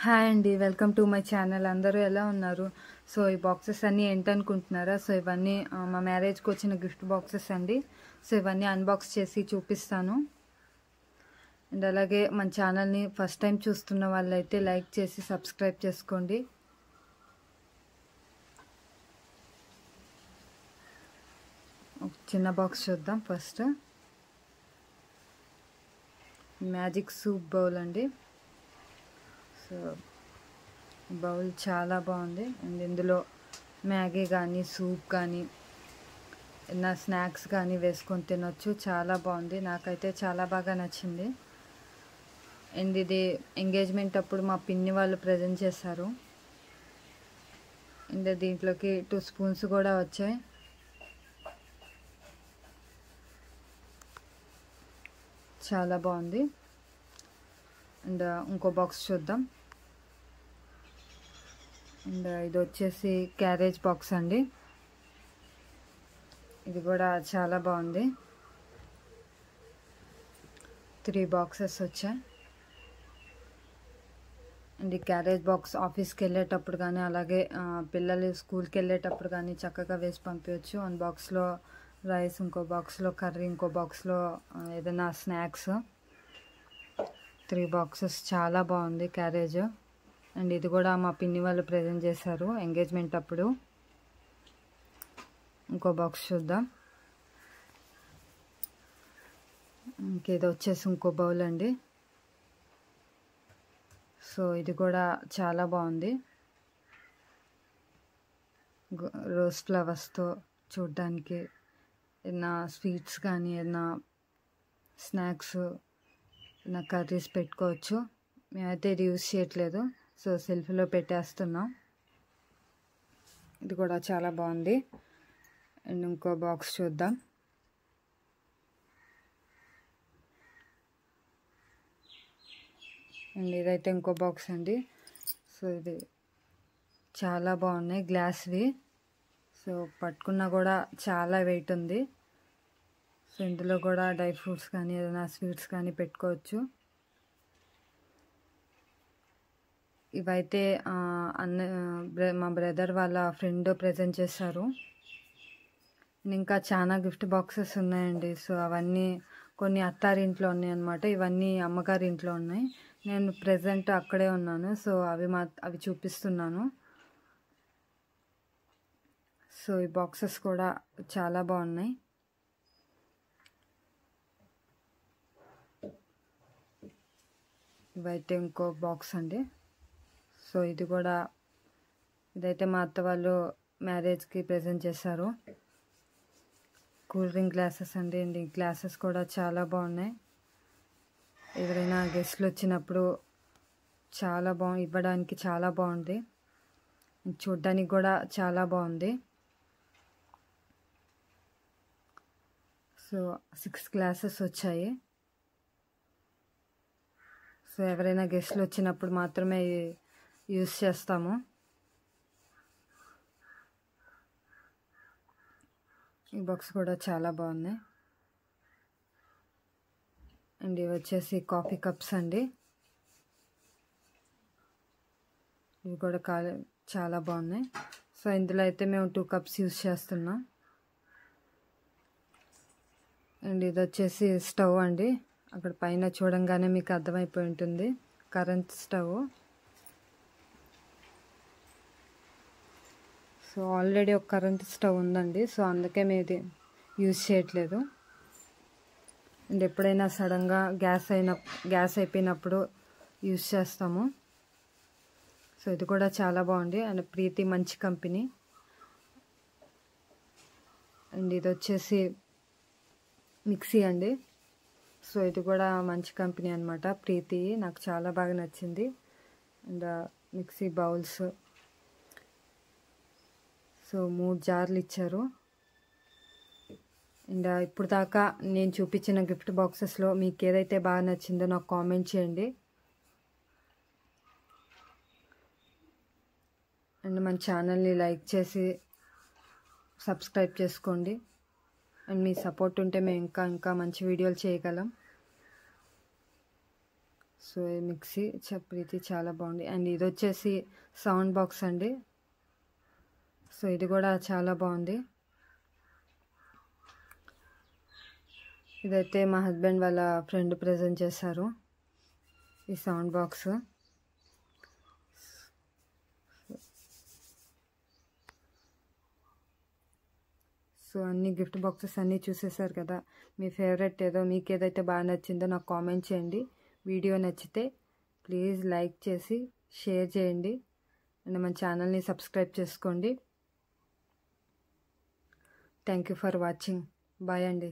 Hi అండి, welcome to my channel. అందరూ ఎలా ఉన్నారు? సో ఈ బాక్సెస్ అన్నీ ఏంటనుకుంటున్నారా? సో ఇవన్నీ మా మ్యారేజ్కి వచ్చిన గిఫ్ట్ బాక్సెస్ అండి. సో ఇవన్నీ అన్బాక్స్ చేసి చూపిస్తాను. అండ్ అలాగే మన ఛానల్ని ఫస్ట్ టైం చూస్తున్న వాళ్ళైతే లైక్ చేసి సబ్స్క్రైబ్ చేసుకోండి. ఒక చిన్న బాక్స్ చూద్దాం. ఫస్ట్ మ్యాజిక్ సూప్ బౌల్ అండి. సో బౌల్ చాలా బాగుంది. అండ్ ఇందులో మ్యాగీ కానీ సూప్ కానీ ఏదైనా స్నాక్స్ కానీ వేసుకొని తినొచ్చు. చాలా బాగుంది, నాకైతే చాలా బాగా నచ్చింది. అండ్ ఇది ఎంగేజ్మెంట్ అప్పుడు మా పిన్ని వాళ్ళు ప్రజెంట్ చేశారు. అండ్ దీంట్లోకి 2 స్పూన్స్ కూడా వచ్చాయి. చాలా బాగుంది. అండ్ ఇంకో బాక్స్ చూద్దాం. అండ్ ఇది వచ్చేసి క్యారేజ్ బాక్స్ అండి. ఇది కూడా చాలా బాగుంది. 3 బాక్సెస్ వచ్చాయి. అండ్ ఈ క్యారేజ్ బాక్స్ ఆఫీస్కి వెళ్ళేటప్పుడు కానీ అలాగే పిల్లలు స్కూల్కి వెళ్ళేటప్పుడు కానీ చక్కగా వేసి పంపించవచ్చు. 1 బాక్స్లో రైస్, ఇంకో బాక్స్లో కర్రీ, ఇంకో బాక్స్లో ఏదైనా స్నాక్స్. 3 బాక్సెస్ చాలా బాగుంది క్యారేజ్. అండ్ ఇది కూడా మా పిన్ని వాళ్ళు ప్రజెంట్ చేశారు ఎంగేజ్మెంట్ అప్పుడు. ఇంకో బాక్స్ చూద్దాం. ఇంకేదో వచ్చేసి ఇంకో బౌల్ అండి. సో ఇది కూడా చాలా బాగుంది. రోజ్ ఫ్లవర్స్తో చూడ్డానికి ఏదైనా స్వీట్స్ కానీ ఏదైనా స్నాక్స్, ఏదైనా కర్రీస్ పెట్టుకోవచ్చు. మేమైతే ఇది యూజ్ చేయట్లేదు, సో సెల్ఫ్లో పెట్టేస్తున్నాం. ఇది కూడా చాలా బాగుంది. అండ్ ఇంకో బాక్స్ చూద్దాం. అండ్ ఇదైతే ఇంకో బాక్స్ అండి. సో ఇది చాలా బాగున్నాయి, గ్లాస్వి. సో పట్టుకున్నా కూడా చాలా వెయిట్ ఉంది. సో ఇందులో కూడా డ్రై ఫ్రూట్స్ కానీ ఏదైనా స్వీట్స్ కానీ పెట్టుకోవచ్చు. ఇవైతే మా బ్రదర్ వాళ్ళ ఫ్రెండ్ ప్రజెంట్ చేశారు. ఇంకా చాలా గిఫ్ట్ బాక్సెస్ ఉన్నాయండి. సో అవన్నీ కొన్ని అత్తారింట్లో ఉన్నాయి అన్నమాట. ఇవన్నీ అమ్మగారి ఇంట్లో ఉన్నాయి. నేను ప్రజెంట్ అక్కడే ఉన్నాను. సో అవి చూపిస్తున్నాను. సో ఈ బాక్సెస్ కూడా చాలా బాగున్నాయి. ఇవైతే ఇంకో బాక్స్ అండి. సో ఇదైతే మా అత్త వాళ్ళు మ్యారేజ్కి ప్రజెంట్ చేశారు. కూల్ డ్రింక్ గ్లాసెస్ అండి. అండ్ ఈ గ్లాసెస్ కూడా చాలా బాగున్నాయి. ఎవరైనా గెస్ట్లు వచ్చినప్పుడు ఇవ్వడానికి చాలా బాగుంది. చూడ్డానికి కూడా చాలా బాగుంది. సో 6 గ్లాసెస్ వచ్చాయి. సో ఎవరైనా గెస్ట్లు వచ్చినప్పుడు మాత్రమే యూస్ చేస్తాము. ఈ బాక్స్ కూడా చాలా బాగున్నాయి. అండ్ ఇవి వచ్చేసి కాఫీ కప్స్ అండి. ఇవి కూడా చాలా బాగున్నాయి. సో ఇందులో అయితే మేము 2 కప్స్ యూస్ చేస్తున్నాం. అండ్ ఇది వచ్చేసి స్టవ్ అండి. అక్కడ పైన చూడంగానే మీకు అర్థమైపోయి ఉంటుంది, కరెంట్ స్టవ్. సో ఆల్రెడీ ఒక కరెంట్ స్టవ్ ఉందండి. సో అందుకే మేము ఇది యూజ్ చేయట్లేదు. అండ్ ఎప్పుడైనా సడన్గా గ్యాస్ అయిపోయినప్పుడు యూజ్ చేస్తాము. సో ఇది కూడా చాలా బాగుంది. అండ్ ప్రీతి మంచి కంపెనీ. అండ్ ఇది వచ్చేసి మిక్సీ అండి. సో ఇది కూడా మంచి కంపెనీ అనమాట, ప్రీతి. నాకు చాలా బాగా నచ్చింది. And mixie bowls. సో 3 జార్లు ఇచ్చారు. అండ్ ఇప్పుడు దాకా నేను చూపించిన గిఫ్ట్ బాక్సెస్లో మీకు ఏదైతే బాగా నచ్చిందో నాకు కామెంట్ చేయండి. అండ్ మన ఛానల్ని లైక్ చేసి సబ్స్క్రైబ్ చేసుకోండి. అండ్ మీ సపోర్ట్ ఉంటే మేము ఇంకా మంచి వీడియోలు చేయగలం. సో ఈ మిక్సీ ప్రీతి చాలా బాగుంది. అండ్ ఇది వచ్చేసి సౌండ్ బాక్స్ అండి. సో ఇది కూడా చాలా బాగుంది. ఇదైతే మా హస్బెండ్ వాళ్ళ ఫ్రెండ్ ప్రజెంట్ చేశారు ఈ సౌండ్ బాక్స్. సో అన్ని గిఫ్ట్ బాక్సెస్ అన్నీ చూసేసారు కదా. మీ ఫేవరెట్ ఏదో, మీకు ఏదైతే బాగా నచ్చిందో నాకు కామెంట్ చేయండి. వీడియో నచ్చితే ప్లీజ్ లైక్ చేసి షేర్ చేయండి. అండ్ మన ఛానల్ని సబ్స్క్రైబ్ చేసుకోండి. Thank you for watching. Bye అండి.